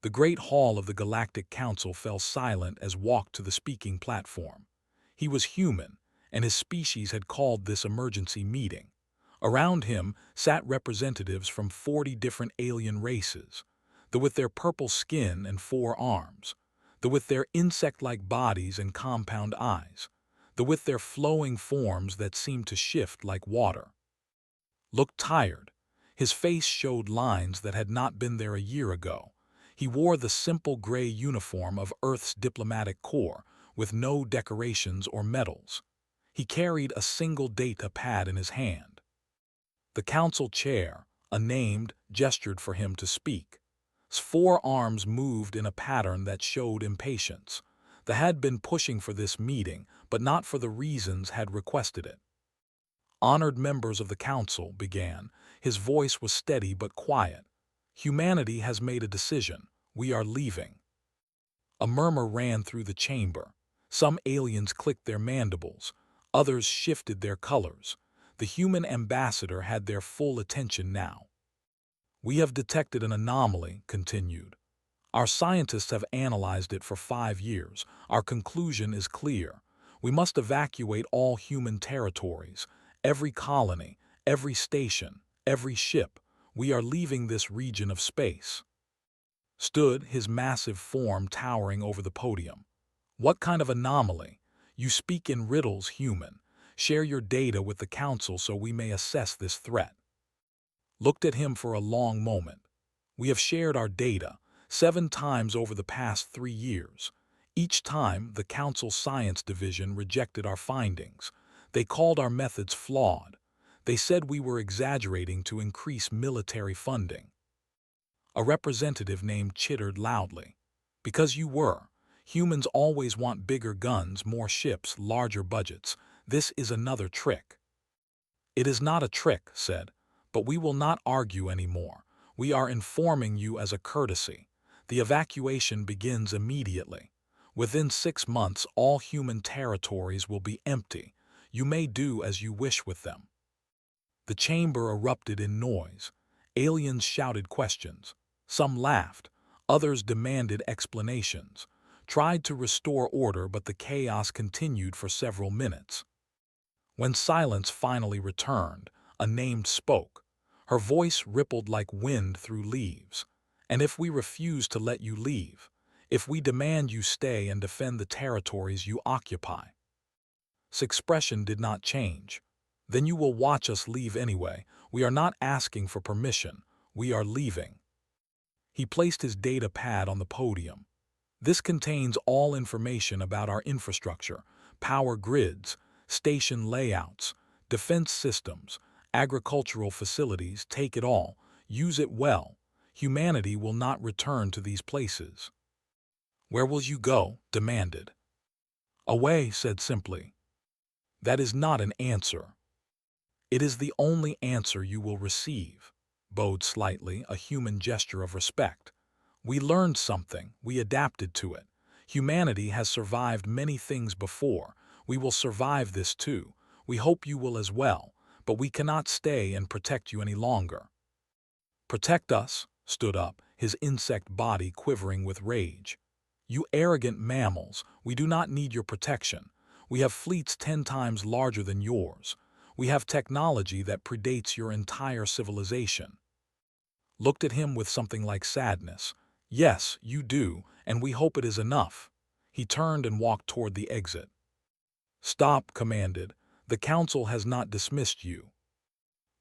The great hall of the Galactic Council fell silent as walked to the speaking platform. He was human, and his species had called this emergency meeting. Around him sat representatives from 40 different alien races, the with their purple skin and 4 arms, the with their insect-like bodies and compound eyes, the with their flowing forms that seemed to shift like water. Looked tired. His face showed lines that had not been there a year ago. He wore the simple gray uniform of Earth's diplomatic corps, with no decorations or medals. He carried a single data pad in his hand. The council chair, a named, gestured for him to speak. 4 arms moved in a pattern that showed impatience. They had been pushing for this meeting, but not for the reasons had requested it. Honored members of the council, began. His voice was steady but quiet. Humanity has made a decision. We are leaving. A murmur ran through the chamber. Some aliens clicked their mandibles. Others shifted their colors. The human ambassador had their full attention now. We have detected an anomaly, continued. Our scientists have analyzed it for 5 years. Our conclusion is clear. We must evacuate all human territories, every colony, every station, every ship. We are leaving this region of space. Stood his massive form towering over the podium. What kind of anomaly? You speak in riddles, human. Share your data with the council so we may assess this threat. Looked at him for a long moment. We have shared our data 7 times over the past 3 years. Each time, the Council Science Division rejected our findings. They called our methods flawed. They said we were exaggerating to increase military funding. A representative named chittered loudly. Because you were. Humans always want bigger guns, more ships, larger budgets. This is another trick. It is not a trick, said, but we will not argue anymore. We are informing you as a courtesy. The evacuation begins immediately. Within 6 months, all human territories will be empty. You may do as you wish with them. The chamber erupted in noise. Aliens shouted questions. Some laughed. Others demanded explanations. Tried to restore order, but the chaos continued for several minutes. When silence finally returned, a named spoke. Her voice rippled like wind through leaves. And if we refuse to let you leave, if we demand you stay and defend the territories you occupy. His expression did not change. Then you will watch us leave anyway. We are not asking for permission. We are leaving. He placed his data pad on the podium. This contains all information about our infrastructure, power grids, station layouts, defense systems, agricultural facilities. Take it all. Use it well. Humanity will not return to these places. Where will you go? Demanded. Away, said simply. That is not an answer. It is the only answer you will receive. Bowed slightly, a human gesture of respect. We learned something. We adapted to it. Humanity has survived many things before. We will survive this too. We hope you will as well, but we cannot stay and protect you any longer. Protect us? Stood up, his insect body quivering with rage. You arrogant mammals, we do not need your protection. We have fleets 10 times larger than yours. We have technology that predates your entire civilization. Looked at him with something like sadness. Yes, you do, and we hope it is enough. He turned and walked toward the exit. Stop, commanded. The council has not dismissed you.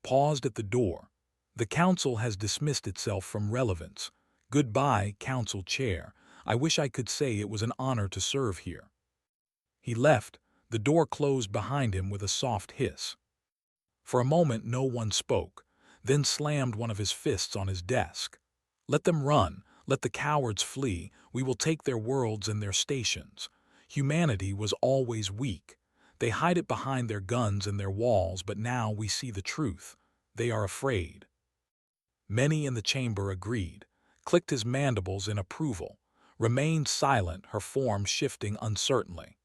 Paused at the door. The council has dismissed itself from relevance. Goodbye, council chair. I wish I could say it was an honor to serve here. He left. The door closed behind him with a soft hiss. For a moment no one spoke, then slammed one of his fists on his desk. Let them run. Let the cowards flee. We will take their worlds and their stations. Humanity was always weak. They hide it behind their guns and their walls, but now we see the truth. They are afraid. Many in the chamber agreed, clicked his mandibles in approval, remained silent, her form shifting uncertainly.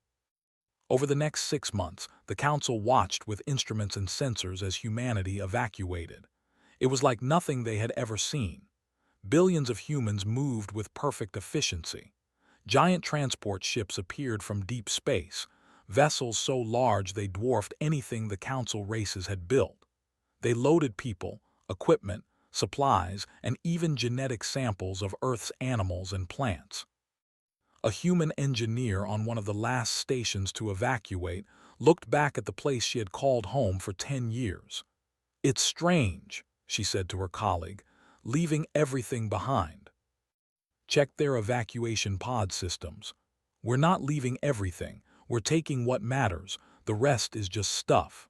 Over the next 6 months, the council watched with instruments and sensors as humanity evacuated. It was like nothing they had ever seen. Billions of humans moved with perfect efficiency. Giant transport ships appeared from deep space, vessels so large they dwarfed anything the Council races had built. They loaded people, equipment, supplies, and even genetic samples of Earth's animals and plants. A human engineer on one of the last stations to evacuate looked back at the place she had called home for 10 years. "It's strange," she said to her colleague, "leaving everything behind. Check their evacuation pod systems. We're not leaving everything, we're taking what matters, the rest is just stuff."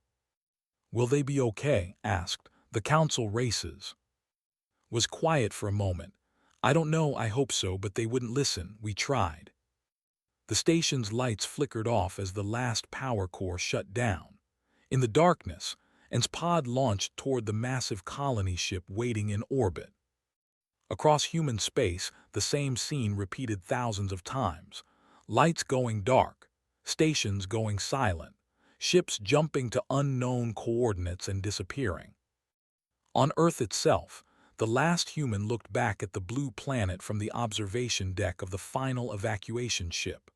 "Will they be okay?" asked the Council races. Was quiet for a moment. "I don't know, I hope so, but they wouldn't listen, we tried." The station's lights flickered off as the last power core shut down. In the darkness, its pod launched toward the massive colony ship waiting in orbit. Across human space, the same scene repeated thousands of times. Lights going dark, stations going silent, ships jumping to unknown coordinates and disappearing. On Earth itself, the last human looked back at the blue planet from the observation deck of the final evacuation ship.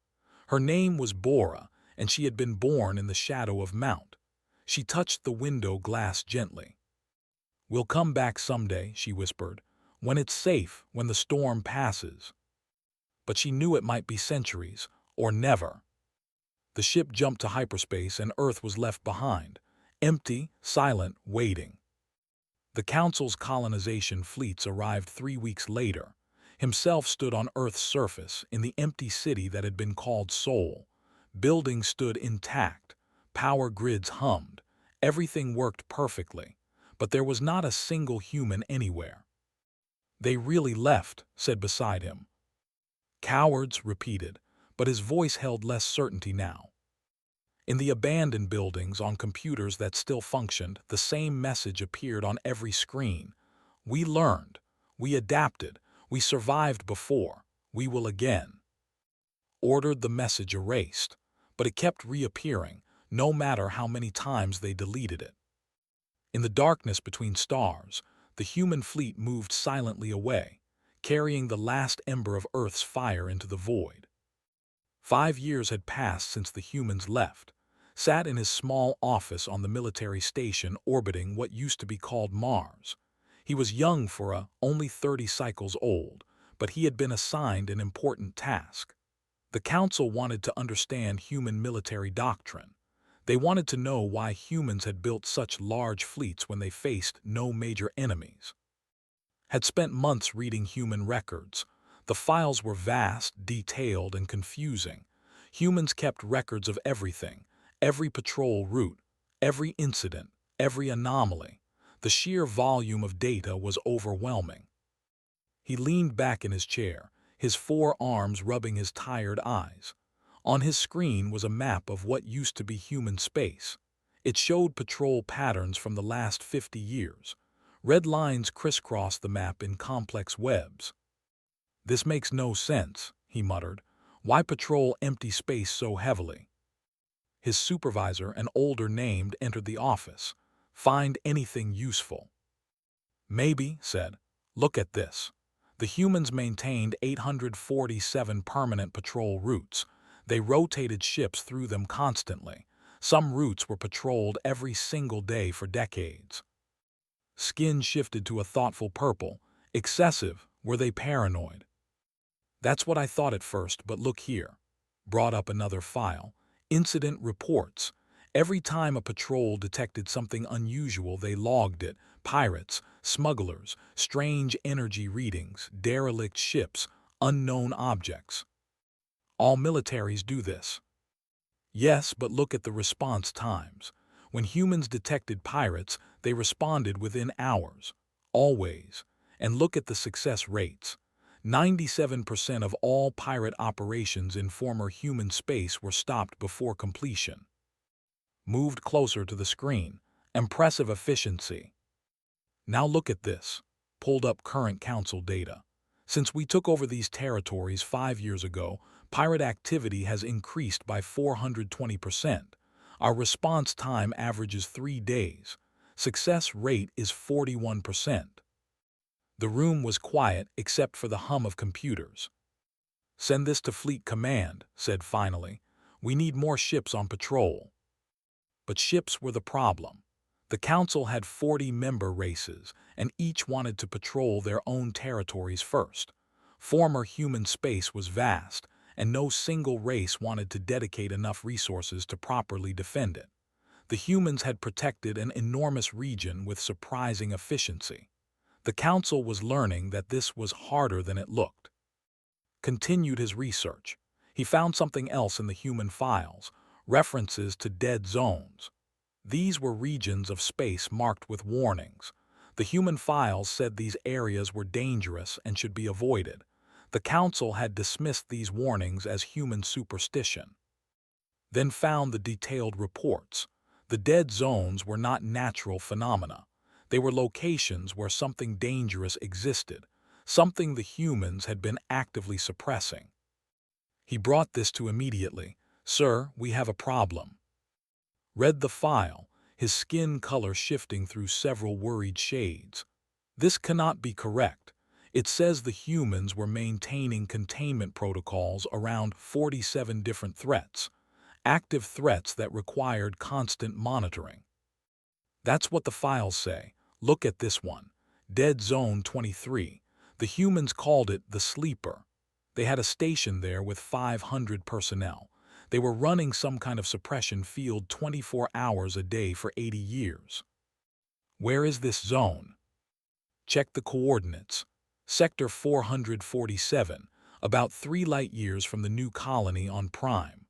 Her name was Bora, and she had been born in the shadow of Mount. She touched the window glass gently. "We'll come back someday," she whispered, "when it's safe, when the storm passes." But she knew it might be centuries, or never. The ship jumped to hyperspace and Earth was left behind, empty, silent, waiting. The Council's colonization fleets arrived 3 weeks later. Himself stood on Earth's surface in the empty city that had been called Sol. Buildings stood intact, power grids hummed, everything worked perfectly, but there was not a single human anywhere. "They really left," said beside him. "Cowards," repeated, but his voice held less certainty now. In the abandoned buildings on computers that still functioned, the same message appeared on every screen. "We learned. We adapted. We survived before. We will again." Ordered, the message erased, but it kept reappearing, no matter how many times they deleted it. In the darkness between stars, the human fleet moved silently away, carrying the last ember of Earth's fire into the void. 5 years had passed since the humans left, sat in his small office on the military station orbiting what used to be called Mars. He was young for only 30 cycles old, but he had been assigned an important task. The Council wanted to understand human military doctrine. They wanted to know why humans had built such large fleets when they faced no major enemies. Had spent months reading human records. The files were vast, detailed, and confusing. Humans kept records of everything, every patrol route, every incident, every anomaly. The sheer volume of data was overwhelming. He leaned back in his chair, his 4 arms rubbing his tired eyes. On his screen was a map of what used to be human space. It showed patrol patterns from the last 50 years. Red lines crisscrossed the map in complex webs. "This makes no sense," he muttered. "Why patrol empty space so heavily?" His supervisor, an older named, entered the office. "Find anything useful?" "Maybe," said. "Look at this." The humans maintained 847 permanent patrol routes. They rotated ships through them constantly. Some routes were patrolled every single day for decades. Skin shifted to a thoughtful purple. Excessive. Were they paranoid? "That's what I thought at first, but look here." Brought up another file. Incident reports. Every time a patrol detected something unusual, they logged it. Pirates, smugglers, strange energy readings, derelict ships, unknown objects. "All militaries do this." "Yes, but look at the response times. When humans detected pirates, they responded within hours. Always. And look at the success rates. 97% of all pirate operations in former human space were stopped before completion." Moved closer to the screen. "Impressive efficiency." "Now look at this." Pulled up current Council data. "Since we took over these territories 5 years ago, pirate activity has increased by 420%. Our response time averages 3 days. Success rate is 41%. The room was quiet except for the hum of computers. "Send this to Fleet Command," said finally. "We need more ships on patrol." But ships were the problem. The Council had 40 member races, and each wanted to patrol their own territories first. Former human space was vast, and no single race wanted to dedicate enough resources to properly defend it. The humans had protected an enormous region with surprising efficiency. The Council was learning that this was harder than it looked. Continued his research. He found something else in the human files, references to dead zones. These were regions of space marked with warnings. The human files said these areas were dangerous and should be avoided. The Council had dismissed these warnings as human superstition. Then found the detailed reports. The dead zones were not natural phenomena. They were locations where something dangerous existed, something the humans had been actively suppressing. He brought this to immediately. "Sir, we have a problem." Read the file, his skin color shifting through several worried shades. "This cannot be correct. It says the humans were maintaining containment protocols around 47 different threats, active threats that required constant monitoring." "That's what the files say. Look at this one. Dead Zone 23. The humans called it the Sleeper. They had a station there with 500 personnel. They were running some kind of suppression field 24 hours a day for 80 years. Where is this zone?" "Check the coordinates. Sector 447, about 3 light-years from the new colony on Prime."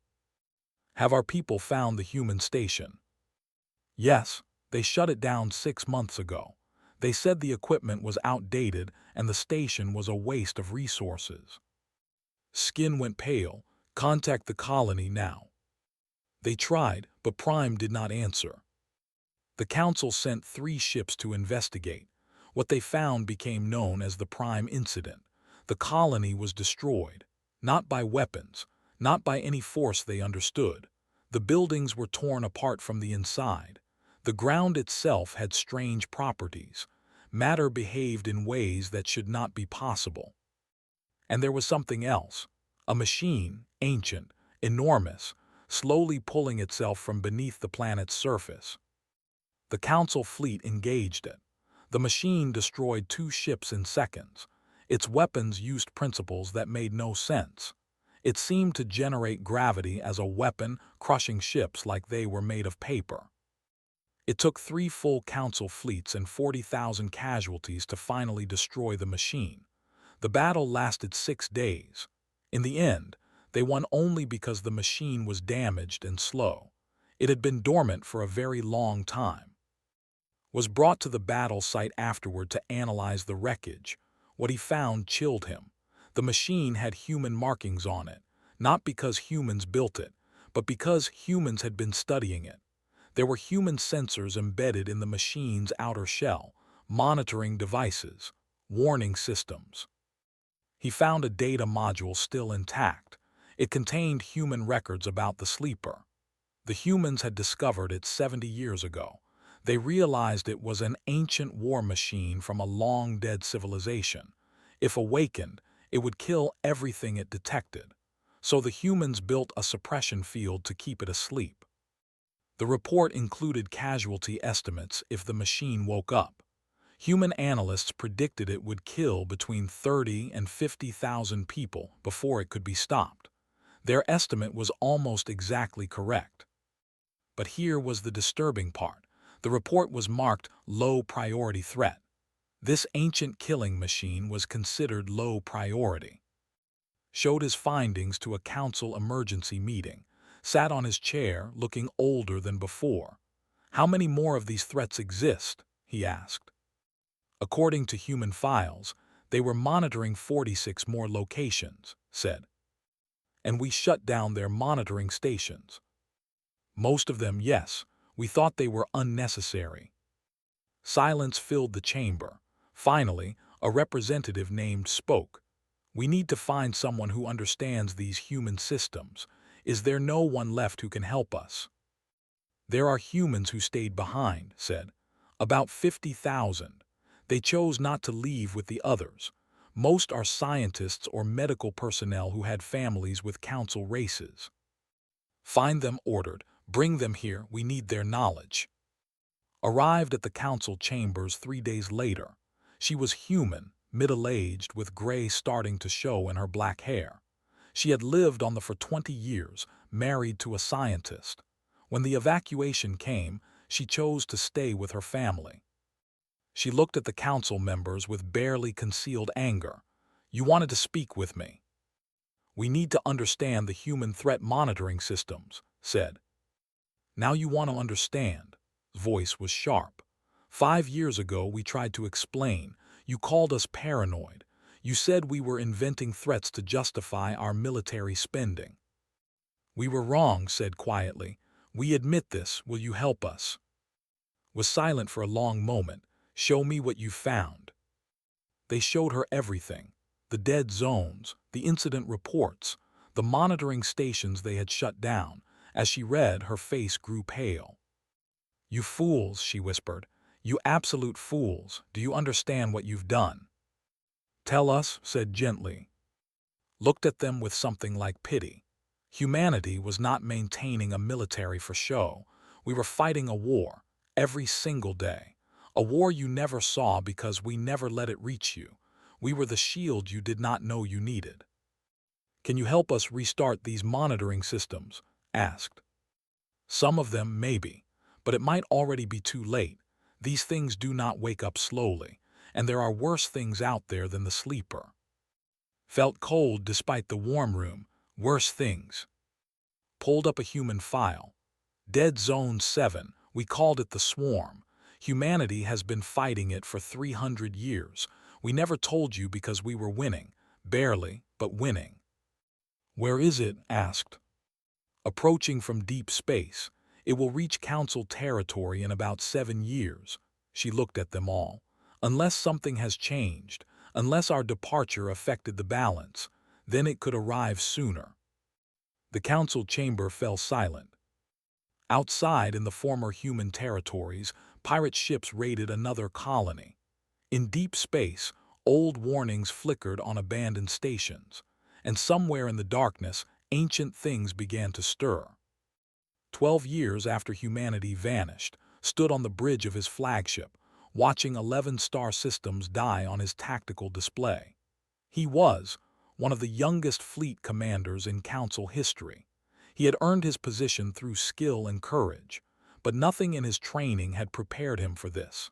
"Have our people found the human station?" "Yes, they shut it down 6 months ago. They said the equipment was outdated and the station was a waste of resources." Skin went pale. "Contact the colony now." They tried, but Prime did not answer. The Council sent 3 ships to investigate. What they found became known as the Prime Incident. The colony was destroyed, not by weapons, not by any force they understood. The buildings were torn apart from the inside. The ground itself had strange properties. Matter behaved in ways that should not be possible. And there was something else. A machine, ancient, enormous, slowly pulling itself from beneath the planet's surface. The Council fleet engaged it. The machine destroyed 2 ships in seconds. Its weapons used principles that made no sense. It seemed to generate gravity as a weapon, crushing ships like they were made of paper. It took 3 full Council fleets and 40,000 casualties to finally destroy the machine. The battle lasted 6 days. In the end, they won only because the machine was damaged and slow. It had been dormant for a very long time. Was brought to the battle site afterward to analyze the wreckage. What he found chilled him. The machine had human markings on it, not because humans built it, but because humans had been studying it. There were human sensors embedded in the machine's outer shell, monitoring devices, warning systems. He found a data module still intact. It contained human records about the Sleeper. The humans had discovered it 70 years ago. They realized it was an ancient war machine from a long-dead civilization. If awakened, it would kill everything it detected. So the humans built a suppression field to keep it asleep. The report included casualty estimates if the machine woke up. Human analysts predicted it would kill between 30 and 50,000 people before it could be stopped. Their estimate was almost exactly correct. But here was the disturbing part. The report was marked low priority threat. This ancient killing machine was considered low priority. Showed his findings to a Council emergency meeting. Sat on his chair, looking older than before. "How many more of these threats exist?" he asked. "According to human files, they were monitoring 46 more locations," said. "And we shut down their monitoring stations." "Most of them, yes. We thought they were unnecessary." Silence filled the chamber. Finally, a representative named spoke. "We need to find someone who understands these human systems. Is there no one left who can help us?" "There are humans who stayed behind," said. "About 50,000. They chose not to leave with the others. Most are scientists or medical personnel who had families with council races. Find them ordered. Bring them here. We need their knowledge. Arrived at the council chambers 3 days later. She was human, middle-aged, with gray starting to show in her black hair. She had lived on the for 20 years, married to a scientist. When the evacuation came, she chose to stay with her family. She looked at the council members with barely concealed anger. You wanted to speak with me. We need to understand the human threat monitoring systems, said. Now you want to understand. Voice was sharp. 5 years ago we tried to explain. You called us paranoid. You said we were inventing threats to justify our military spending. We were wrong, said quietly. We admit this. Will you help us? Was silent for a long moment. Show me what you found. They showed her everything. The dead zones, the incident reports, the monitoring stations they had shut down. As she read, her face grew pale. You fools, she whispered. You absolute fools. Do you understand what you've done? Tell us, said gently. Looked at them with something like pity. Humanity was not maintaining a military for show. We were fighting a war, every single day. A war you never saw because we never let it reach you. We were the shield you did not know you needed. Can you help us restart these monitoring systems? Asked. Some of them, maybe, but it might already be too late. These things do not wake up slowly, and there are worse things out there than the sleeper. Felt cold despite the warm room, worse things. Pulled up a human file. Dead Zone 7, we called it the Swarm. Humanity has been fighting it for 300 years. We never told you because we were winning. Barely, but winning. Where is it? Asked. Approaching from deep space. It will reach Council territory in about 7 years. She looked at them all. Unless something has changed, unless our departure affected the balance, then it could arrive sooner. The Council chamber fell silent. Outside, in the former human territories, pirate ships raided another colony. In deep space, old warnings flickered on abandoned stations, and somewhere in the darkness, ancient things began to stir. 12 years after humanity vanished, stood on the bridge of his flagship, watching 11 star systems die on his tactical display. He was one of the youngest fleet commanders in Council history. He had earned his position through skill and courage, but nothing in his training had prepared him for this.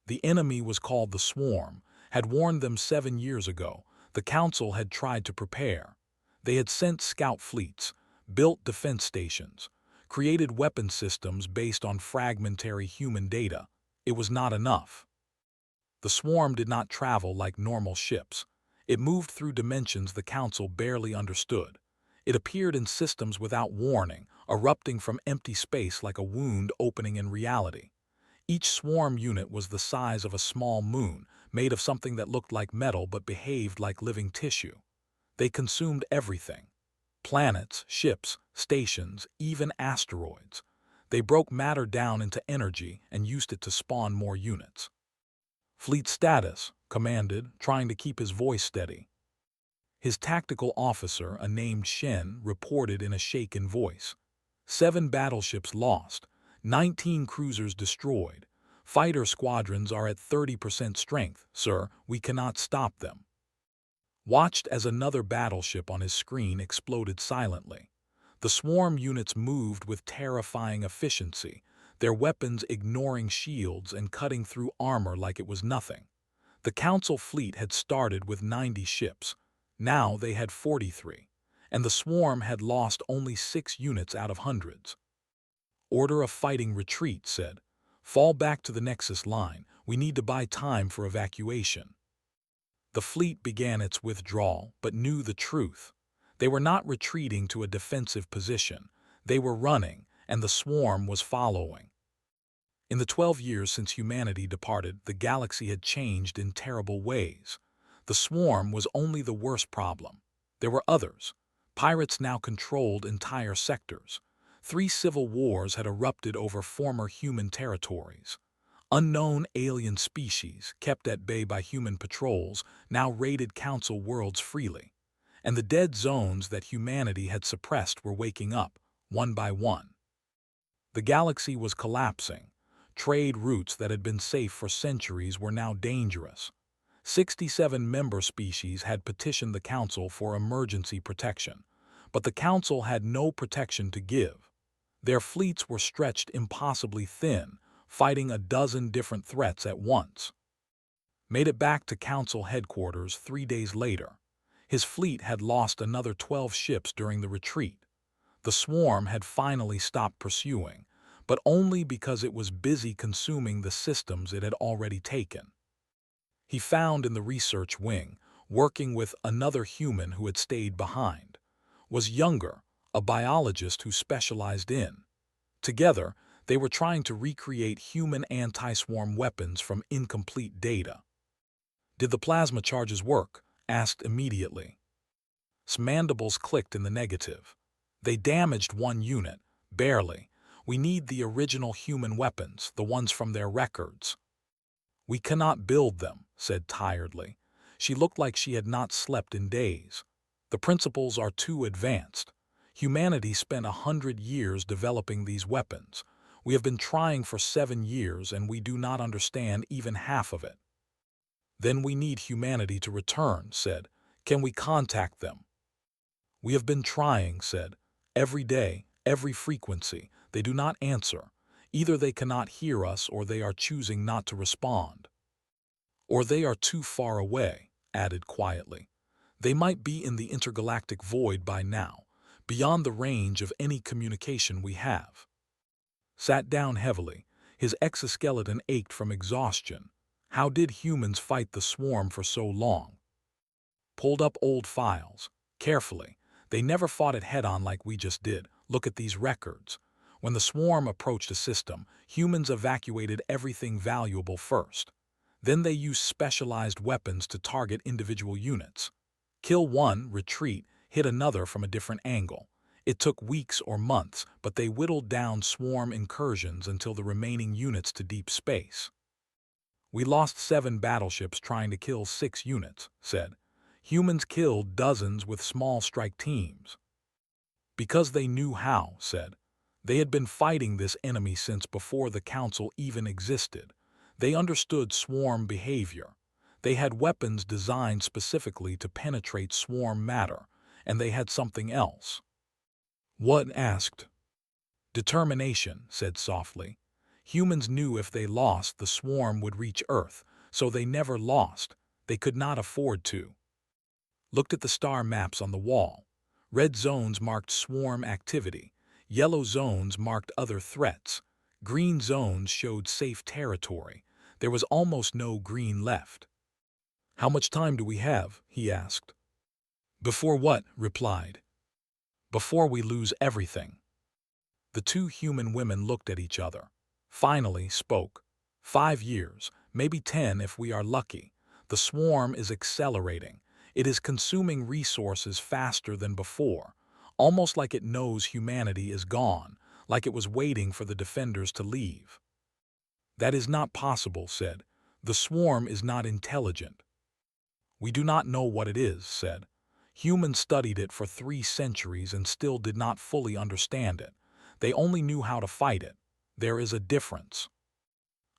The enemy was called the Swarm, had warned them 7 years ago. The Council had tried to prepare. They had sent scout fleets, built defense stations, created weapon systems based on fragmentary human data. It was not enough. The Swarm did not travel like normal ships. It moved through dimensions the Council barely understood. It appeared in systems without warning, erupting from empty space like a wound opening in reality. Each swarm unit was the size of a small moon, made of something that looked like metal but behaved like living tissue. They consumed everything. Planets, ships, stations, even asteroids. They broke matter down into energy and used it to spawn more units. Fleet status, commanded, trying to keep his voice steady. His tactical officer, a named Shen, reported in a shaken voice. 7 battleships lost, 19 cruisers destroyed. Fighter squadrons are at 30% strength, sir. We cannot stop them. Watched as another battleship on his screen exploded silently. The swarm units moved with terrifying efficiency, their weapons ignoring shields and cutting through armor like it was nothing. The Council fleet had started with 90 ships. Now they had 43, and the swarm had lost only 6 units out of hundreds. Order a fighting retreat, said. Fall back to the Nexus line. We need to buy time for evacuation. The fleet began its withdrawal, but knew the truth. They were not retreating to a defensive position. They were running, and the swarm was following. In the 12 years since humanity departed, the galaxy had changed in terrible ways. The swarm was only the worst problem. There were others. Pirates now controlled entire sectors. 3 civil wars had erupted over former human territories. Unknown alien species, kept at bay by human patrols, now raided Council worlds freely, and the dead zones that humanity had suppressed were waking up, one by one. The galaxy was collapsing. Trade routes that had been safe for centuries were now dangerous. 67 member species had petitioned the Council for emergency protection, but the Council had no protection to give. Their fleets were stretched impossibly thin, fighting a dozen different threats at once. Made it back to Council headquarters 3 days later. His fleet had lost another 12 ships during the retreat. The swarm had finally stopped pursuing, but only because it was busy consuming the systems it had already taken. He found in the research wing, working with another human who had stayed behind, was younger, a biologist who specialized in. Together, they were trying to recreate human anti-swarm weapons from incomplete data. Did the plasma charges work? Asked immediately. Mandibles clicked in the negative. They damaged one unit, barely. We need the original human weapons, the ones from their records. We cannot build them, said tiredly. She looked like she had not slept in days. The principles are too advanced. Humanity spent 100 years developing these weapons. We have been trying for 7 years and we do not understand even half of it. Then we need humanity to return, said. Can we contact them? We have been trying, said. Every day, every frequency. They do not answer. Either they cannot hear us or they are choosing not to respond. Or they are too far away, added quietly. They might be in the intergalactic void by now, beyond the range of any communication we have. Sat down heavily. His exoskeleton ached from exhaustion. How did humans fight the swarm for so long? Pulled up old files. Carefully. They never fought it head-on like we just did. Look at these records. When the swarm approached a system, humans evacuated everything valuable first. Then they used specialized weapons to target individual units. Kill one, retreat, hit another from a different angle. It took weeks or months, but they whittled down swarm incursions until the remaining units to deep space. We lost 7 battleships trying to kill 6 units, said. Humans killed dozens with small strike teams. Because they knew how, said. They had been fighting this enemy since before the Council even existed. They understood swarm behavior. They had weapons designed specifically to penetrate swarm matter, and they had something else. What? Asked. Determination, said softly. Humans knew if they lost, the swarm would reach Earth, so they never lost. They could not afford to. Looked at the star maps on the wall. Red zones marked swarm activity. Yellow zones marked other threats. Green zones showed safe territory. There was almost no green left. How much time do we have? He asked. Before what? Replied. Before we lose everything. The 2 human women looked at each other. Finally spoke. 5 years, maybe 10 if we are lucky. The swarm is accelerating. It is consuming resources faster than before, almost like it knows humanity is gone, like it was waiting for the defenders to leave. That is not possible, said. The swarm is not intelligent. We do not know what it is, said. Humans studied it for 3 centuries and still did not fully understand it. They only knew how to fight it. There is a difference.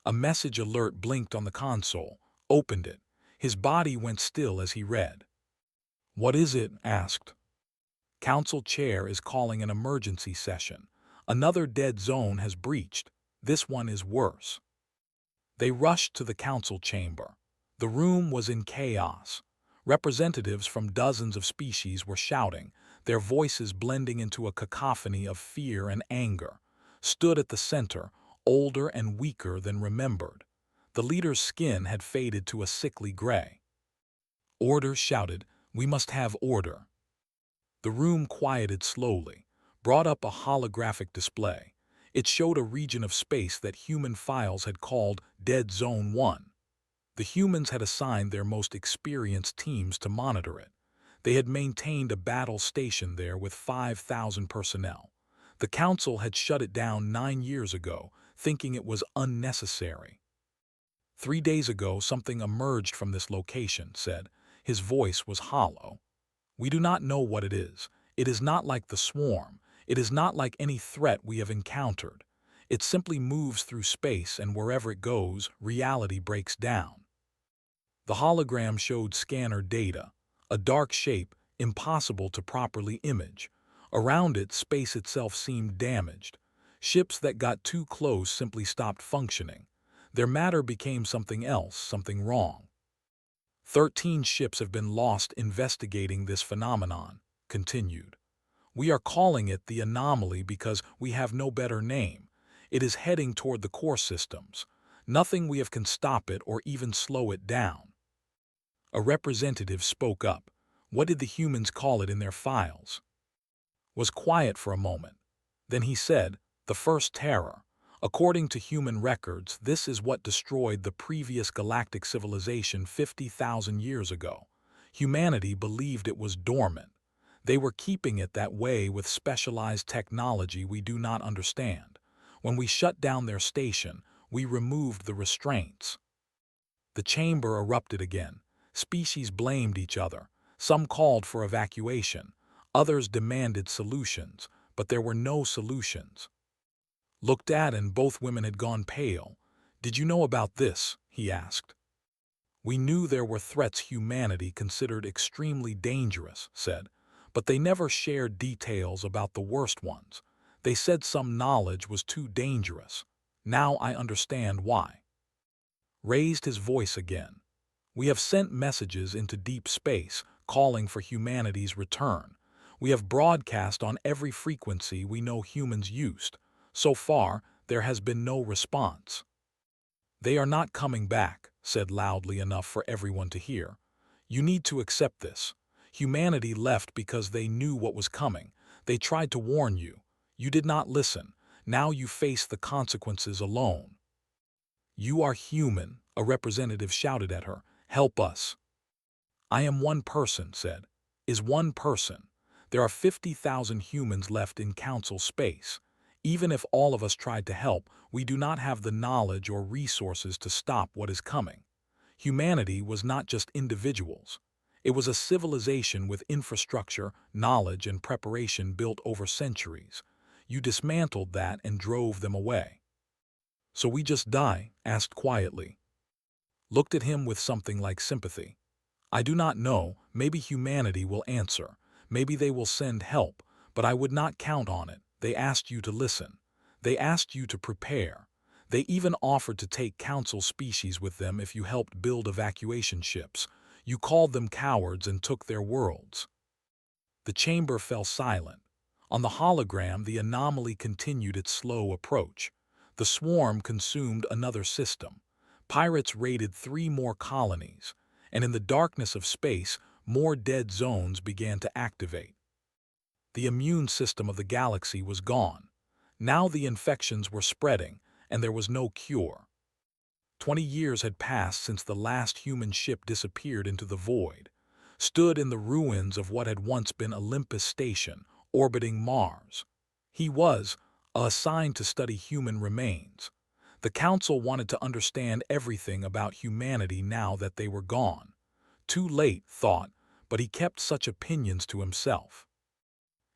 A message alert blinked on the console. Opened it. His body went still as he read. What is it? Asked. Council chair is calling an emergency session. Another dead zone has breached. This one is worse. They rushed to the council chamber. The room was in chaos. Representatives from dozens of species were shouting, their voices blending into a cacophony of fear and anger. Stood at the center, older and weaker than remembered. The leader's skin had faded to a sickly gray. Order, shouted. We must have order. The room quieted slowly, brought up a holographic display. It showed a region of space that human files had called Dead Zone 1. The humans had assigned their most experienced teams to monitor it. They had maintained a battle station there with 5,000 personnel. The council had shut it down 9 years ago, thinking it was unnecessary. 3 days ago, something emerged from this location, said. His voice was hollow. We do not know what it is. It is not like the swarm. It is not like any threat we have encountered. It simply moves through space, and wherever it goes, reality breaks down. The hologram showed scanner data, a dark shape, impossible to properly image. Around it, space itself seemed damaged. Ships that got too close simply stopped functioning. Their matter became something else, something wrong. 13 ships have been lost investigating this phenomenon, continued. We are calling it the anomaly because we have no better name. It is heading toward the core systems. Nothing we have can stop it or even slow it down. A representative spoke up. What did the humans call it in their files? Was quiet for a moment. Then he said, the first terror. According to human records, this is what destroyed the previous galactic civilization 50,000 years ago. Humanity believed it was dormant. They were keeping it that way with specialized technology we do not understand. When we shut down their station, we removed the restraints. The chamber erupted again. Species blamed each other. Some called for evacuation. Others demanded solutions, but there were no solutions. Looked at, and both women had gone pale. Did you know about this? He asked. We knew there were threats humanity considered extremely dangerous, said, but they never shared details about the worst ones. They said some knowledge was too dangerous. Now I understand why. Raised his voice again. We have sent messages into deep space, calling for humanity's return. We have broadcast on every frequency we know humans used. So far, there has been no response. They are not coming back, said loudly enough for everyone to hear. You need to accept this. Humanity left because they knew what was coming. They tried to warn you. You did not listen. Now you face the consequences alone. You are human, a representative shouted at her. Help us. I am one person, said. Is one person. There are 50,000 humans left in council space. Even if all of us tried to help, we do not have the knowledge or resources to stop what is coming. Humanity was not just individuals. It was a civilization with infrastructure, knowledge, and preparation built over centuries. You dismantled that and drove them away. So we just die? Asked quietly. Looked at him with something like sympathy. I do not know, maybe humanity will answer. Maybe they will send help, but I would not count on it. They asked you to listen. They asked you to prepare. They even offered to take council species with them if you helped build evacuation ships. You called them cowards and took their worlds. The chamber fell silent. On the hologram, the anomaly continued its slow approach. The swarm consumed another system. Pirates raided 3 more colonies, and in the darkness of space, more dead zones began to activate. The immune system of the galaxy was gone. Now the infections were spreading, and there was no cure. 20 years had passed since the last human ship disappeared into the void, stood in the ruins of what had once been Olympus Station, orbiting Mars. He was assigned to study human remains. The council wanted to understand everything about humanity now that they were gone. Too late, thought, but he kept such opinions to himself.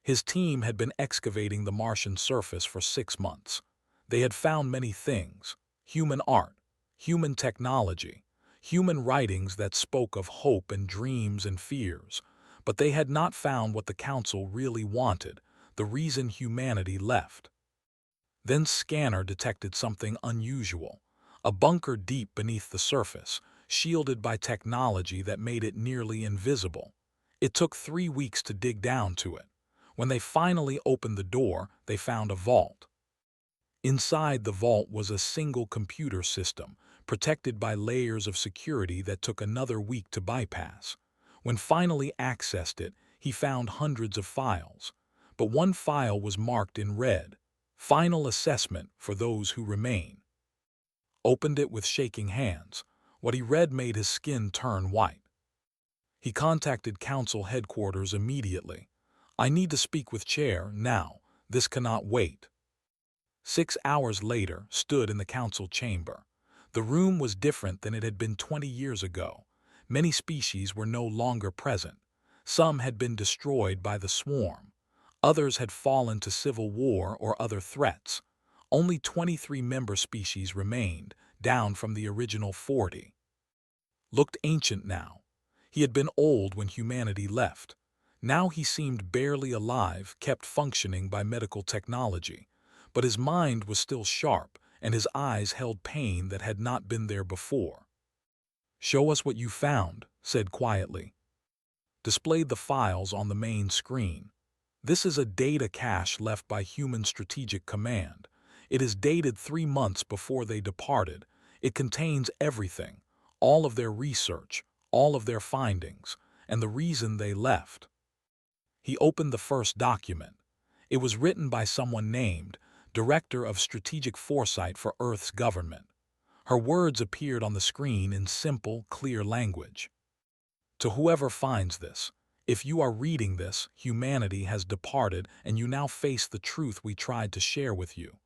His team had been excavating the Martian surface for 6 months. They had found many things: human art, human technology, human writings that spoke of hope and dreams and fears. But they had not found what the council really wanted, the reason humanity left. Then Scanner detected something unusual, a bunker deep beneath the surface, shielded by technology that made it nearly invisible. It took 3 weeks to dig down to it. When they finally opened the door, they found a vault. Inside the vault was a single computer system, protected by layers of security that took another week to bypass. When finally accessed it, he found hundreds of files. But one file was marked in red: Final Assessment for Those Who Remain. Opened it with shaking hands. What he read made his skin turn white. He contacted council headquarters immediately. I need to speak with Chair now. This cannot wait. 6 hours later, stood in the council chamber. The room was different than it had been 20 years ago. Many species were no longer present. Some had been destroyed by the swarm. Others had fallen to civil war or other threats. Only 23 member species remained, down from the original 40. Looked ancient now. He had been old when humanity left. Now he seemed barely alive, kept functioning by medical technology. But his mind was still sharp, and his eyes held pain that had not been there before. "Show us what you found," said quietly. Displayed the files on the main screen. This is a data cache left by Human Strategic Command. It is dated 3 months before they departed. It contains everything, all of their research, all of their findings, and the reason they left. He opened the first document. It was written by someone named Director of Strategic Foresight for Earth's Government. Her words appeared on the screen in simple, clear language. To whoever finds this, if you are reading this, humanity has departed and you now face the truth we tried to share with you.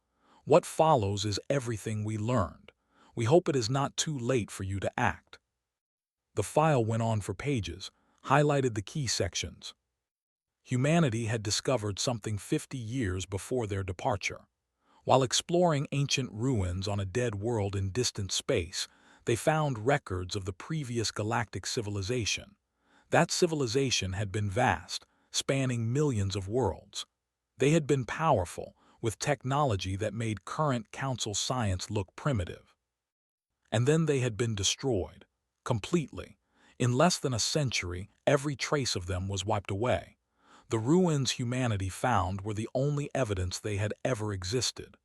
What follows is everything we learned. We hope it is not too late for you to act. The file went on for pages, highlighted the key sections. Humanity had discovered something 50 years before their departure. While exploring ancient ruins on a dead world in distant space, they found records of the previous galactic civilization. That civilization had been vast, spanning millions of worlds. They had been powerful, with technology that made current council science look primitive. And then they had been destroyed, completely. In less than a century, every trace of them was wiped away. The ruins humanity found were the only evidence they had ever existed.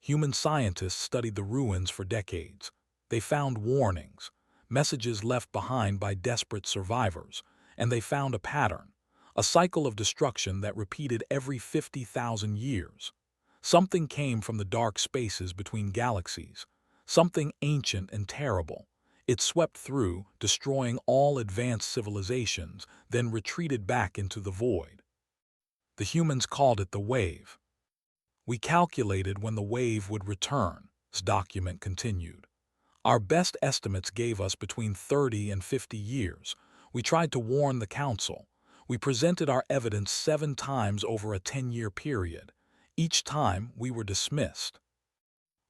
Human scientists studied the ruins for decades. They found warnings, messages left behind by desperate survivors, and they found a pattern, a cycle of destruction that repeated every 50,000 years. Something came from the dark spaces between galaxies, something ancient and terrible. It swept through, destroying all advanced civilizations, then retreated back into the void. The humans called it the wave. "We calculated when the wave would return," this document continued. "Our best estimates gave us between 30 and 50 years. We tried to warn the council. We presented our evidence 7 times over a 10-year period. Each time we were dismissed."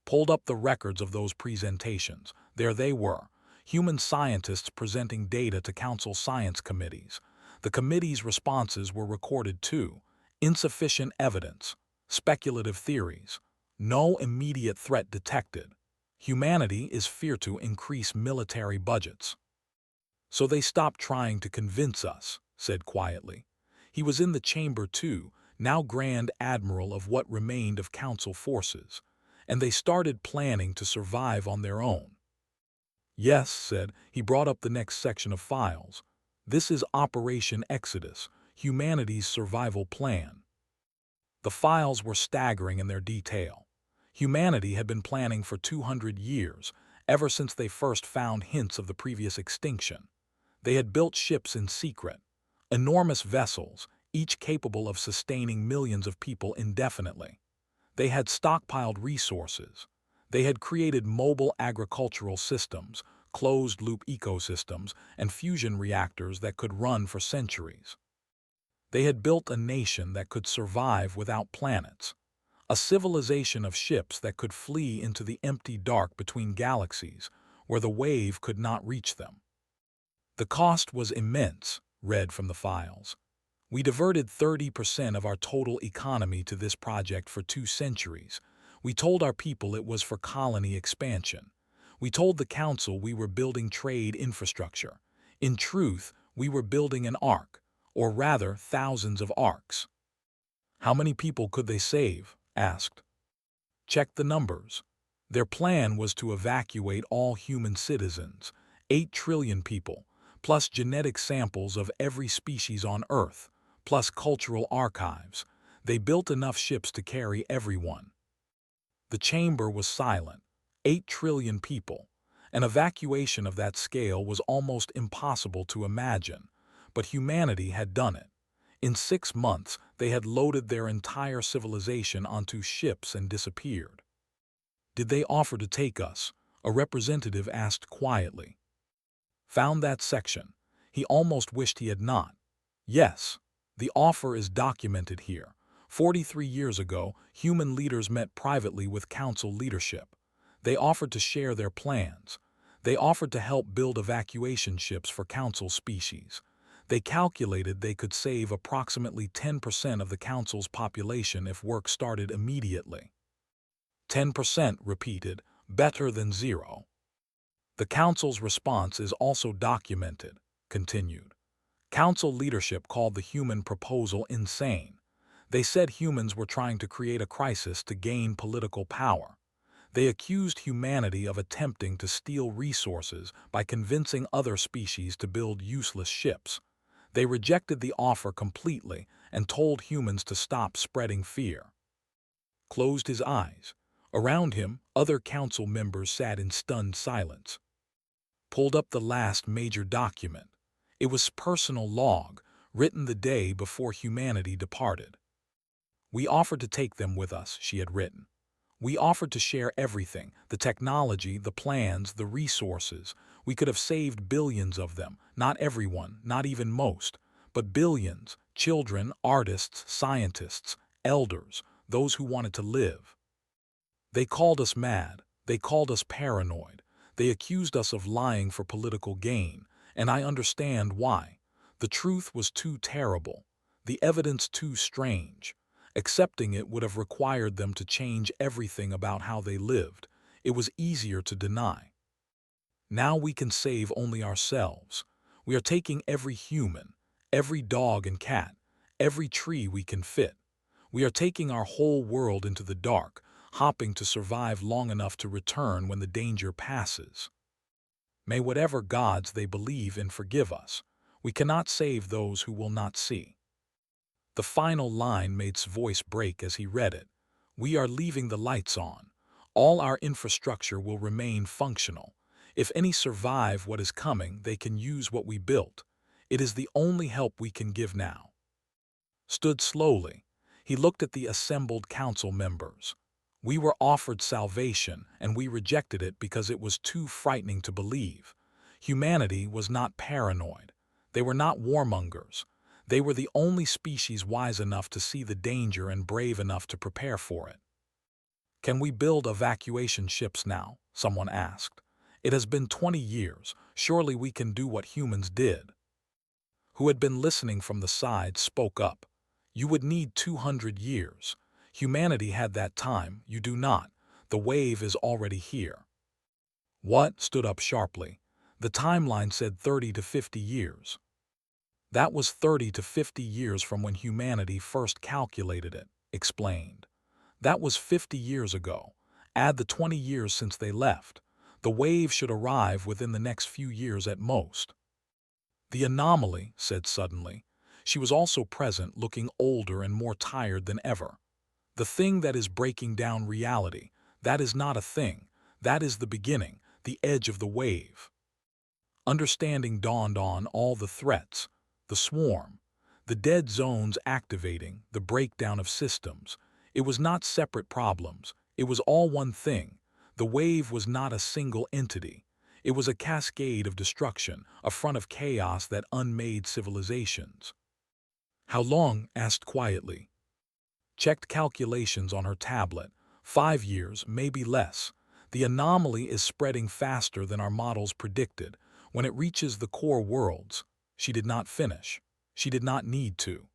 Pulled up the records of those presentations. There they were, human scientists presenting data to council science committees. The committee's responses were recorded too. Insufficient evidence, speculative theories, no immediate threat detected. Humanity is feared to increase military budgets. "So they stopped trying to convince us," said quietly. He was in the chamber too, now Grand Admiral of what remained of council forces, and they started planning to survive on their own. "Yes," said he, brought up the next section of files. "This is Operation Exodus, humanity's survival plan." The files were staggering in their detail. Humanity had been planning for 200 years, ever since they first found hints of the previous extinction. They had built ships in secret, enormous vessels, each capable of sustaining millions of people indefinitely. They had stockpiled resources. They had created mobile agricultural systems, closed-loop ecosystems, and fusion reactors that could run for centuries. They had built a nation that could survive without planets, a civilization of ships that could flee into the empty dark between galaxies, where the wave could not reach them. "The cost was immense," read from the files. "We diverted 30% of our total economy to this project for 2 centuries. We told our people it was for colony expansion. We told the council we were building trade infrastructure. In truth, we were building an ark, or rather thousands of arks." "How many people could they save?" asked. Check the numbers. Their plan was to evacuate all human citizens, 8 trillion people, plus genetic samples of every species on Earth, plus cultural archives. They built enough ships to carry everyone. The chamber was silent. 8 trillion people. An evacuation of that scale was almost impossible to imagine, but humanity had done it. In 6 months, they had loaded their entire civilization onto ships and disappeared. "Did they offer to take us, a representative asked quietly. Found that section. He almost wished he had not. Yes, the offer is documented here. 43 years ago, human leaders met privately with council leadership. They offered to share their plans. They offered to help build evacuation ships for council species. They calculated they could save approximately 10% of the council's population if work started immediately. 10% repeated, better than zero. The council's response is also documented, continued. Council leadership called the human proposal insane. They said humans were trying to create a crisis to gain political power. They accused humanity of attempting to steal resources by convincing other species to build useless ships. They rejected the offer completely and told humans to stop spreading fear. Closed his eyes. Around him, other council members sat in stunned silence. Pulled up the last major document. It was personal log, written the day before humanity departed. We offered to take them with us, she had written. We offered to share everything, the technology, the plans, the resources. We could have saved billions of them, not everyone, not even most, but billions, children, artists, scientists, elders, those who wanted to live. They called us mad. They called us paranoid. They accused us of lying for political gain, and I understand why. The truth was too terrible, the evidence too strange. Accepting it would have required them to change everything about how they lived. It was easier to deny. Now we can save only ourselves. We are taking every human, every dog and cat, every tree we can fit. We are taking our whole world into the dark, hopping to survive long enough to return when the danger passes. May whatever gods they believe in forgive us. We cannot save those who will not see. The final line made his voice break as he read it. We are leaving the lights on. All our infrastructure will remain functional. If any survive what is coming, they can use what we built. It is the only help we can give now. Stood slowly. He looked at the assembled council members. We were offered salvation, and we rejected it because it was too frightening to believe. Humanity was not paranoid. They were not warmongers. They were the only species wise enough to see the danger and brave enough to prepare for it. Can we build evacuation ships now? Someone asked. It has been 20 years. Surely we can do what humans did. Who had been listening from the side spoke up. You would need 200 years. Humanity had that time, you do not. The wave is already here. What? Stood up sharply. The timeline said 30 to 50 years. That was 30 to 50 years from when humanity first calculated it, explained. That was 50 years ago. Add the 20 years since they left. The wave should arrive within the next few years at most. The anomaly said suddenly. She was also present, looking older and more tired than ever. The thing that is breaking down reality, that is not a thing. That is the beginning, the edge of the wave. Understanding dawned on all the threats. The swarm, the dead zones activating, the breakdown of systems. It was not separate problems. It was all one thing. The wave was not a single entity. It was a cascade of destruction, a front of chaos that unmade civilizations. How long? Asked quietly. Checked calculations on her tablet. 5 years, maybe less. The anomaly is spreading faster than our models predicted. When it reaches the core worlds, she did not finish. She did not need to.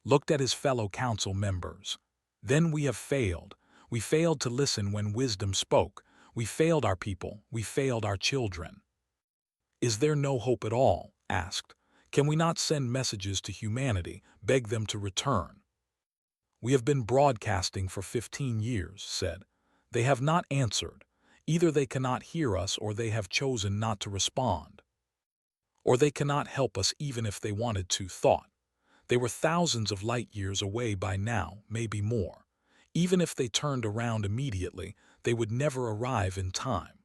Looked at his fellow council members. Then we have failed. We failed to listen when wisdom spoke. We failed our people. We failed our children. Is there no hope at all? Asked. Can we not send messages to humanity, beg them to return? We have been broadcasting for 15 years, said. They have not answered. Either they cannot hear us or they have chosen not to respond. Or they cannot help us even if they wanted to, thought. They were thousands of light years away by now, maybe more. Even if they turned around immediately, they would never arrive in time.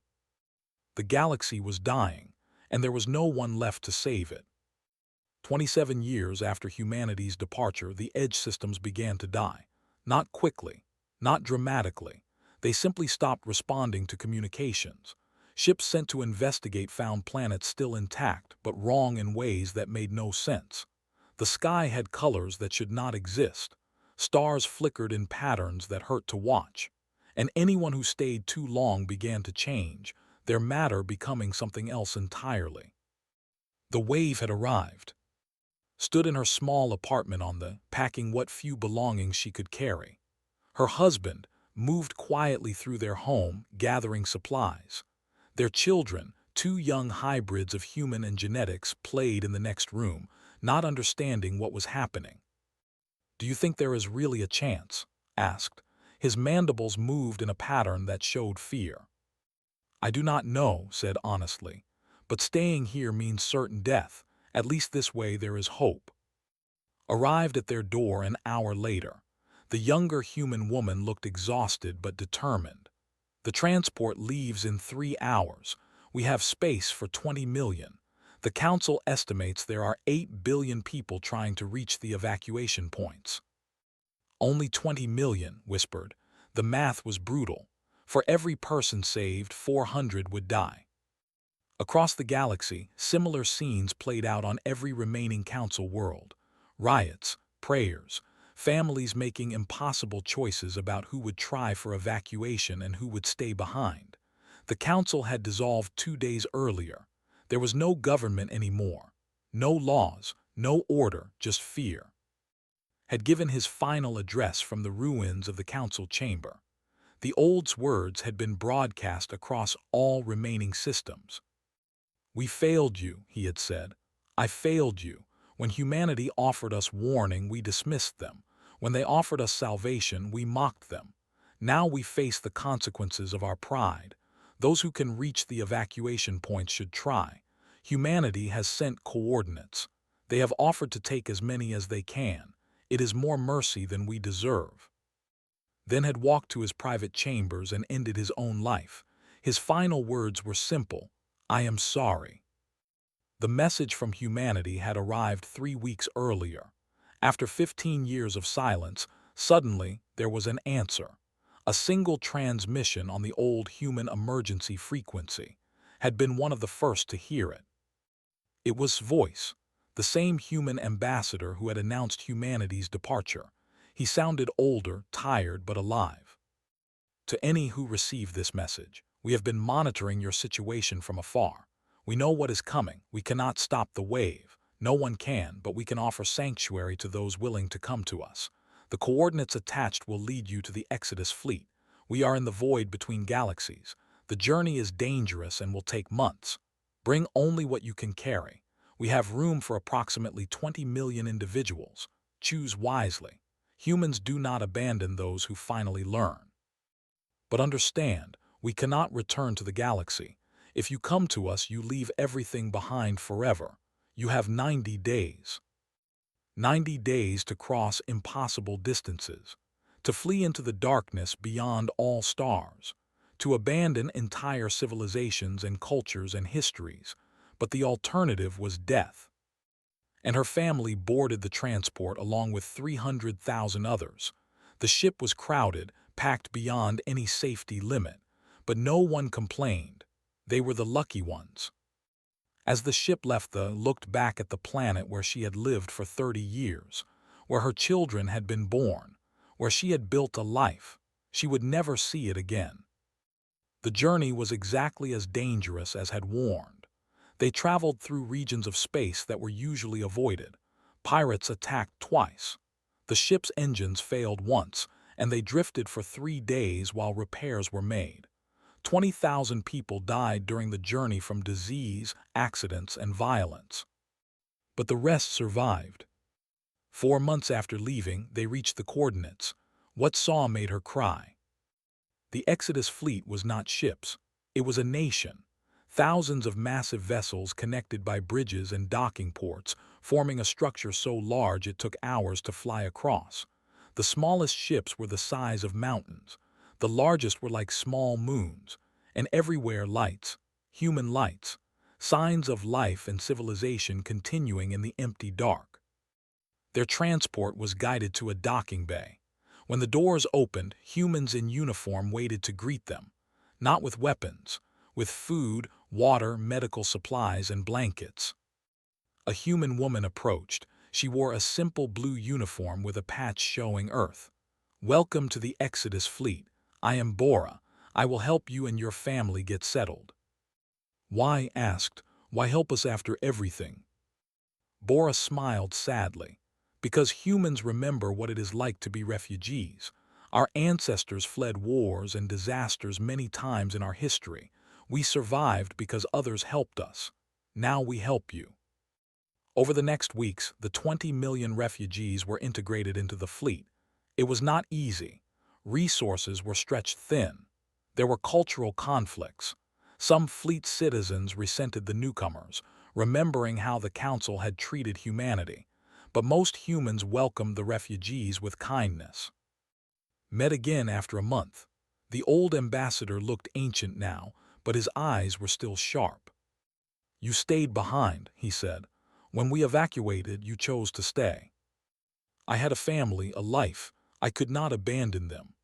The galaxy was dying, and there was no one left to save it. 27 years after humanity's departure, the edge systems began to die. Not quickly, not dramatically. They simply stopped responding to communications. Ships sent to investigate found planets still intact, but wrong in ways that made no sense. The sky had colors that should not exist. Stars flickered in patterns that hurt to watch. And anyone who stayed too long began to change, their matter becoming something else entirely. The wave had arrived. Stood in her small apartment on the, packing what few belongings she could carry. Her husband moved quietly through their home, gathering supplies. Their children, two young hybrids of human and genetics, played in the next room, not understanding what was happening. "Do you think there is really a chance?" asked. His mandibles moved in a pattern that showed fear. "I do not know," said honestly, "but staying here means certain death. At least this way there is hope." Arrived at their door an hour later. The younger human woman looked exhausted but determined. "The transport leaves in 3 hours. We have space for 20 million. The council estimates there are 8 billion people trying to reach the evacuation points." "Only 20 million," whispered. The math was brutal. For every person saved, 400 would die. Across the galaxy, similar scenes played out on every remaining council world. Riots, prayers, families making impossible choices about who would try for evacuation and who would stay behind. The council had dissolved 2 days earlier. There was no government anymore. No laws, no order, just fear. Had given his final address from the ruins of the council chamber. The old's words had been broadcast across all remaining systems. "We failed you," he had said. "I failed you. When humanity offered us warning, we dismissed them. When they offered us salvation, we mocked them. Now we face the consequences of our pride. Those who can reach the evacuation points should try. Humanity has sent coordinates. They have offered to take as many as they can. It is more mercy than we deserve." Then had walked to his private chambers and ended his own life. His final words were simple: "I am sorry." The message from humanity had arrived 3 weeks earlier. After 15 years of silence, suddenly there was an answer. A single transmission on the old human emergency frequency had been one of the first to hear it. It was voice, the same human ambassador who had announced humanity's departure. He sounded older, tired, but alive. "To any who receive this message, we have been monitoring your situation from afar. We know what is coming. We cannot stop the wave. No one can, but we can offer sanctuary to those willing to come to us. The coordinates attached will lead you to the Exodus fleet. We are in the void between galaxies. The journey is dangerous and will take months. Bring only what you can carry. We have room for approximately 20 million individuals. Choose wisely. Humans do not abandon those who finally learn. But understand, we cannot return to the galaxy. If you come to us, you leave everything behind forever. You have 90 days. 90 days to cross impossible distances, to flee into the darkness beyond all stars, to abandon entire civilizations and cultures and histories. But the alternative was death." And her family boarded the transport along with 300,000 others. The ship was crowded, packed beyond any safety limit, but no one complained. They were the lucky ones. As the ship looked back at the planet where she had lived for 30 years, where her children had been born, where she had built a life, she would never see it again. The journey was exactly as dangerous as had warned. They traveled through regions of space that were usually avoided. Pirates attacked twice. The ship's engines failed once, and they drifted for 3 days while repairs were made. 20,000 people died during the journey from disease, accidents, and violence. But the rest survived. 4 months after leaving, they reached the coordinates. What saw made her cry. The Exodus fleet was not ships. It was a nation. Thousands of massive vessels connected by bridges and docking ports, forming a structure so large it took hours to fly across. The smallest ships were the size of mountains. The largest were like small moons, and everywhere lights, human lights, signs of life and civilization continuing in the empty dark. Their transport was guided to a docking bay. When the doors opened, humans in uniform waited to greet them, not with weapons, with food, water, medical supplies, and blankets. A human woman approached. She wore a simple blue uniform with a patch showing Earth. "Welcome to the Exodus fleet. I am Bora. I will help you and your family get settled." "Why?" asked. "Why help us after everything?" Bora smiled sadly. "Because humans remember what it is like to be refugees. Our ancestors fled wars and disasters many times in our history. We survived because others helped us. Now we help you." Over the next weeks, the 20 million refugees were integrated into the fleet. It was not easy. Resources were stretched thin. There were cultural conflicts. Some fleet citizens resented the newcomers, remembering how the Council had treated humanity. But most humans welcomed the refugees with kindness. Met again after a month. The old ambassador looked ancient now, but his eyes were still sharp. "You stayed behind," he said. "When we evacuated, you chose to stay. I had a family, a life. I could not abandon them.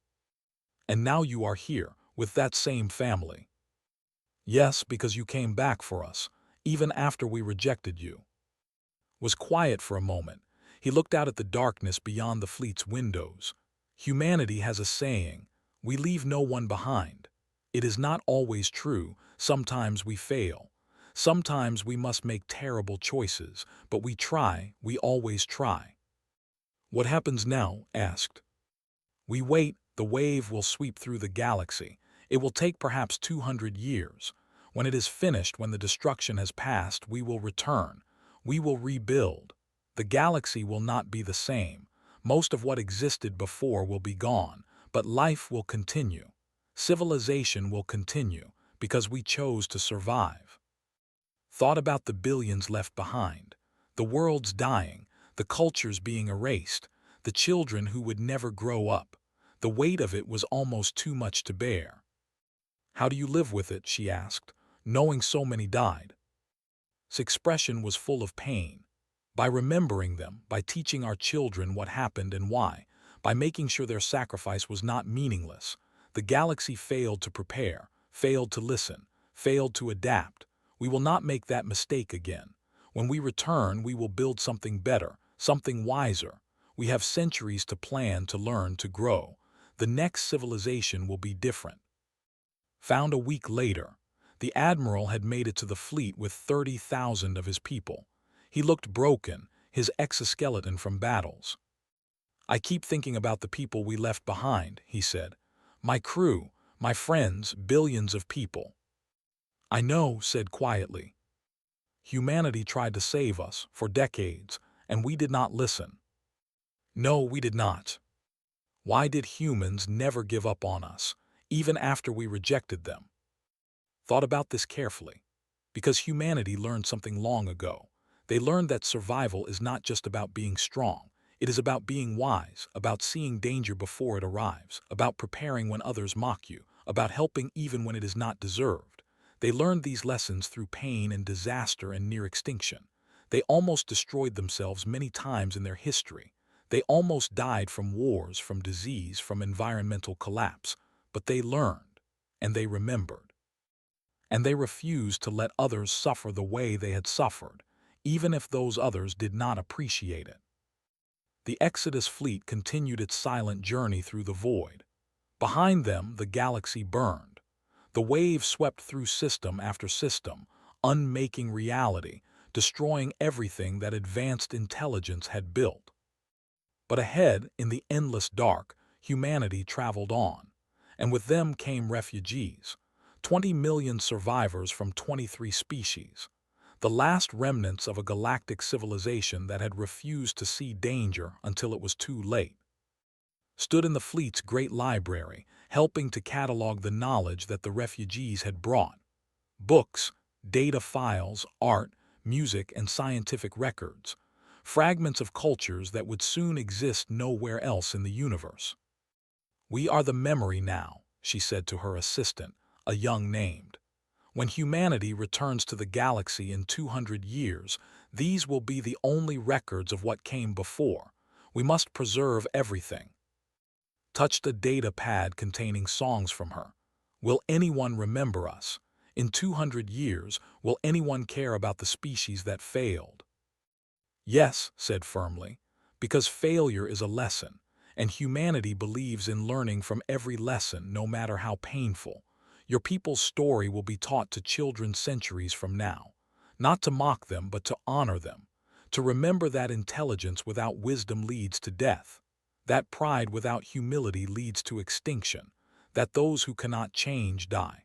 And now you are here, with that same family." "Yes, because you came back for us, even after we rejected you." Was quiet for a moment. He looked out at the darkness beyond the fleet's windows. Humanity has a saying, "We leave no one behind." It is not always true. Sometimes we fail. Sometimes we must make terrible choices, but we try, we always try. "What happens now?" asked. "We wait. The wave will sweep through the galaxy. It will take perhaps 200 years. When it is finished, when the destruction has passed, we will return. We will rebuild. The galaxy will not be the same. Most of what existed before will be gone, but life will continue. Civilization will continue, because we chose to survive." Thought about the billions left behind. The world's dying, the cultures being erased, the children who would never grow up. The weight of it was almost too much to bear. "How do you live with it?" she asked, "knowing so many died?" His expression was full of pain. "By remembering them, by teaching our children what happened and why, by making sure their sacrifice was not meaningless. The galaxy failed to prepare, failed to listen, failed to adapt. We will not make that mistake again. When we return, we will build something better, something wiser. We have centuries to plan, to learn, to grow. The next civilization will be different." Found a week later. The admiral had made it to the fleet with 30,000 of his people. He looked broken, his exoskeleton from battles. "I keep thinking about the people we left behind," he said. "My crew, my friends, billions of people." "I know," said quietly. "Humanity tried to save us for decades, and we did not listen." "No, we did not." "Why did humans never give up on us, even after we rejected them?" Thought about this carefully. Because humanity learned something long ago. They learned that survival is not just about being strong. It is about being wise, about seeing danger before it arrives, about preparing when others mock you, about helping even when it is not deserved. They learned these lessons through pain and disaster and near extinction. They almost destroyed themselves many times in their history. They almost died from wars, from disease, from environmental collapse. But they learned, and they remembered. And they refused to let others suffer the way they had suffered, even if those others did not appreciate it. The Exodus fleet continued its silent journey through the void. Behind them, the galaxy burned. The wave swept through system after system, unmaking reality, destroying everything that advanced intelligence had built. But ahead, in the endless dark, humanity traveled on, and with them came refugees. 20 million survivors from 23 species, the last remnants of a galactic civilization that had refused to see danger until it was too late. Stood in the fleet's great library, helping to catalog the knowledge that the refugees had brought. Books, data files, art, music, and scientific records. Fragments of cultures that would soon exist nowhere else in the universe. "We are the memory now," she said to her assistant, a young named. "When humanity returns to the galaxy in 200 years, these will be the only records of what came before. We must preserve everything." touched a data pad containing songs from her. Will anyone remember us? In 200 years, will anyone care about the species that failed? Yes, said firmly, because failure is a lesson, and humanity believes in learning from every lesson, no matter how painful. Your people's story will be taught to children centuries from now, not to mock them, but to honor them, to remember that intelligence without wisdom leads to death, that pride without humility leads to extinction, that those who cannot change die.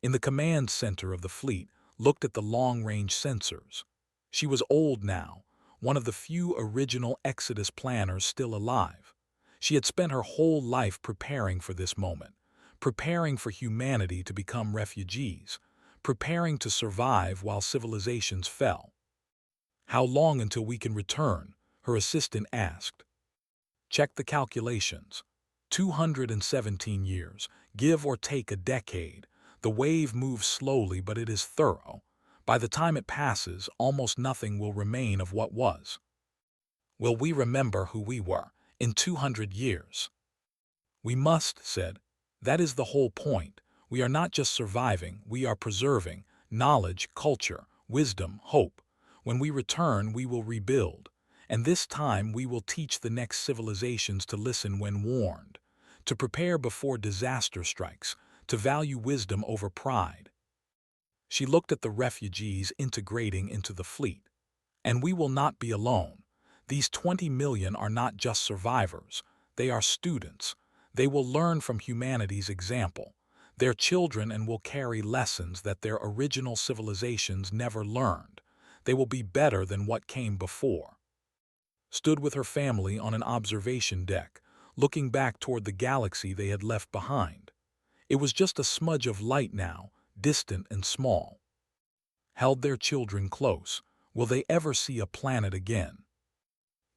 In the command center of the fleet, looked at the long-range sensors. She was old now, one of the few original Exodus planners still alive. She had spent her whole life preparing for this moment, preparing for humanity to become refugees, preparing to survive while civilizations fell. How long until we can return? Her assistant asked. Check the calculations. 217 years, give or take a decade. The wave moves slowly, but it is thorough. By the time it passes, almost nothing will remain of what was. Will we remember who we were in 200 years? We must, said. That is the whole point. We are not just surviving, we are preserving knowledge, culture, wisdom, hope. When we return, we will rebuild. And this time we will teach the next civilizations to listen when warned, to prepare before disaster strikes, to value wisdom over pride. She looked at the refugees integrating into the fleet. And we will not be alone. These 20 million are not just survivors, they are students. They will learn from humanity's example. Their children and will carry lessons that their original civilizations never learned. They will be better than what came before. Stood with her family on an observation deck, looking back toward the galaxy they had left behind. It was just a smudge of light now, distant and small. Held their children close. Will they ever see a planet again?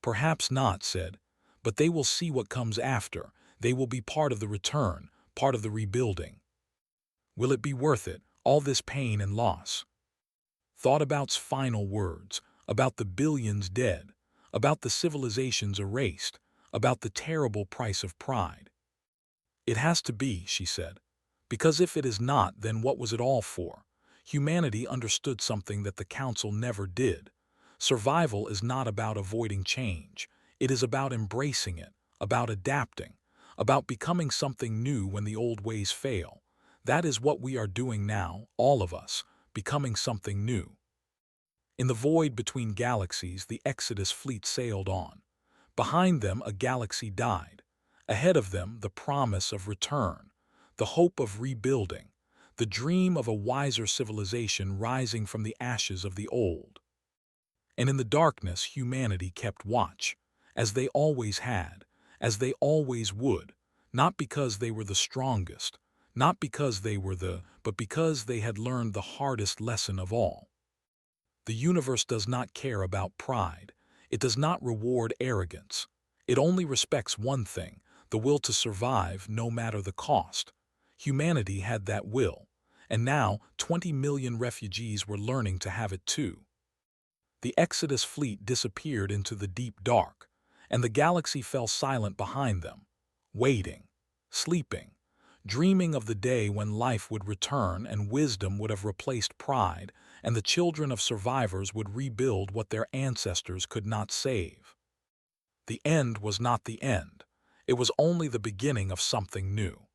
Perhaps not, said, but they will see what comes after. They will be part of the return, part of the rebuilding. Will it be worth it, all this pain and loss? Thought about's final words, about the billions dead, about the civilizations erased, about the terrible price of pride. It has to be, she said, because if it is not, then what was it all for? Humanity understood something that the Council never did. Survival is not about avoiding change. It is about embracing it, about adapting, about becoming something new when the old ways fail. That is what we are doing now, all of us, becoming something new. In the void between galaxies, the Exodus fleet sailed on. Behind them, a galaxy died. Ahead of them, the promise of return, the hope of rebuilding, the dream of a wiser civilization rising from the ashes of the old. And in the darkness, humanity kept watch, as they always had, as they always would, not because they were the strongest, not because they were but because they had learned the hardest lesson of all. The universe does not care about pride. It does not reward arrogance. It only respects one thing, the will to survive no matter the cost. Humanity had that will, and now 20 million refugees were learning to have it too. The Exodus fleet disappeared into the deep dark, and the galaxy fell silent behind them, waiting, sleeping, dreaming of the day when life would return and wisdom would have replaced pride, and the children of survivors would rebuild what their ancestors could not save. The end was not the end. It was only the beginning of something new.